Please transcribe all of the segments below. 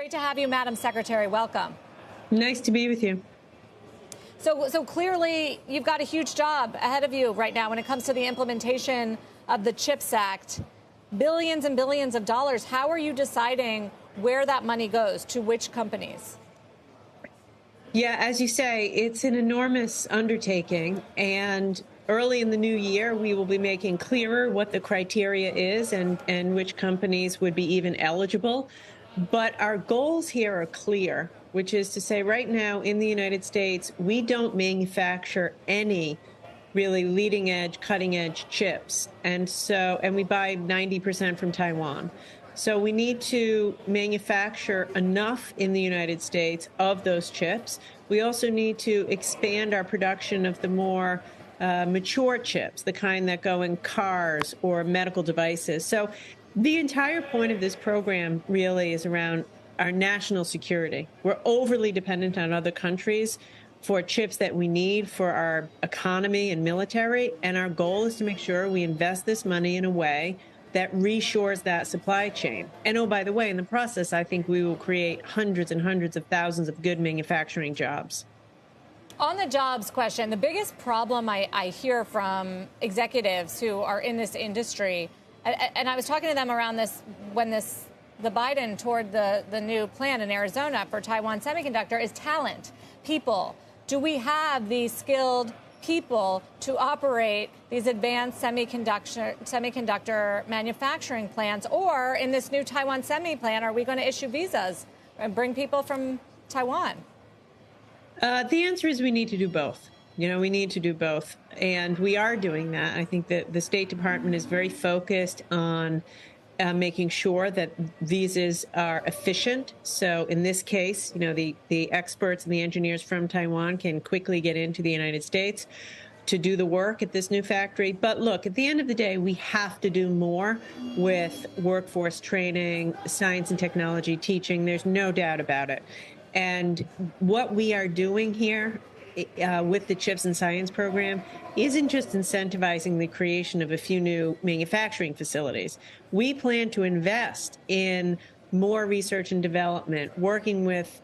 Great to have you, Madam Secretary. Welcome. Nice to be with you. So clearly, you've got a huge job ahead of you right now when it comes to the implementation of the CHIPS Act. Billions and billions of dollars. How are you deciding where that money goes, to which companies? Yeah, as you say, it's an enormous undertaking. And early in the new year, we will be making clearer what the criteria is and which companies would be even eligible. But our goals here are clear, which is to say right now in the United States, we don't manufacture any really leading edge, cutting edge chips. And we buy 90% from Taiwan. So we need to manufacture enough in the United States of those chips. We also need to expand our production of the more mature chips, the kind that go in cars or medical devices. So the entire point of this program really is around our national security. We're overly dependent on other countries for chips that we need for our economy and military. And our goal is to make sure we invest this money in a way that reshores that supply chain. And oh, by the way, in the process, I think we will create hundreds and hundreds of thousands of good manufacturing jobs. On the jobs question, the biggest problem I hear from executives who are in this industry, and I was talking to them around this when the Biden toured the new plant in Arizona for Taiwan Semiconductor, is talent, people. Do we have these skilled people to operate these advanced semiconductor manufacturing plants? Or in this new Taiwan semi plant, are we going to issue visas and bring people from Taiwan? The answer is we need to do both. We need to do both. And we are doing that. I think that the State Department is very focused on making sure that visas are efficient. So in this case, the experts and the engineers from Taiwan can quickly get into the United States to do the work at this new factory. But look, at the end of the day, we have to do more with workforce training, science and technology teaching. There's no doubt about it. And what we are doing here with the CHIPS and Science program isn't just incentivizing the creation of a few new manufacturing facilities. We plan to invest in more research and development, working with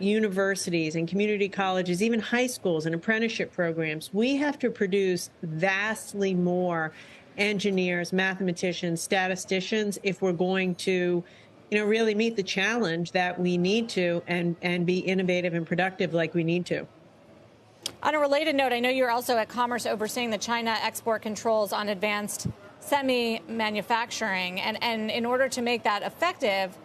universities and community colleges, even high schools and apprenticeship programs. We have to produce vastly more engineers, mathematicians, statisticians if we're going to really meet the challenge that we need to and be innovative and productive like we need to. On a related note, I know you're also at Commerce overseeing the China export controls on advanced semi-manufacturing. And in order to make that effective,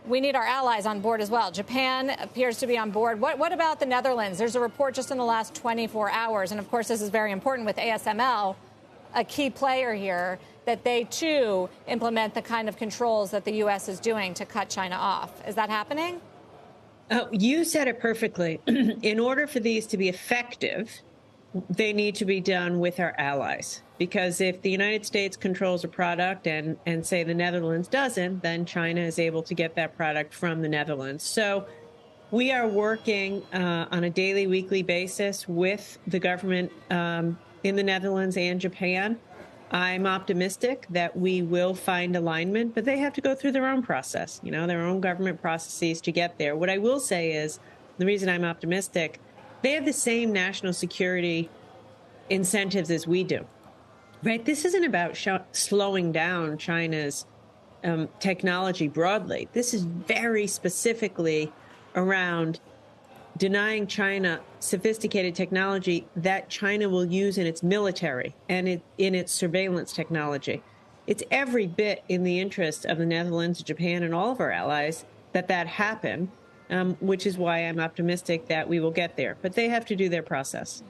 we need our allies on board as well. Japan appears to be on board. What about the Netherlands? There's a report just in the last 24 hours. And of course, this is very important with ASML, a key player here, that they too implement the kind of controls that the U.S. is doing to cut China off. Is that happening? Oh, you said it perfectly. In order for these to be effective, they need to be done with our allies. Because if the United States controls a product and say the Netherlands doesn't, then China is able to get that product from the Netherlands. So we are working on a daily, weekly basis with the government in the Netherlands and Japan. I'm optimistic that we will find alignment, but they have to go through their own process, their own government processes to get there. What I will say is, the reason I'm optimistic, they have the same national security incentives as we do, right? This isn't about slowing down China's technology broadly. This is very specifically around denying China sophisticated technology that China will use in its military and in its surveillance technology. It's every bit in the interest of the Netherlands, Japan, and all of our allies that happen, which is why I'm optimistic that we will get there. But they have to do their process.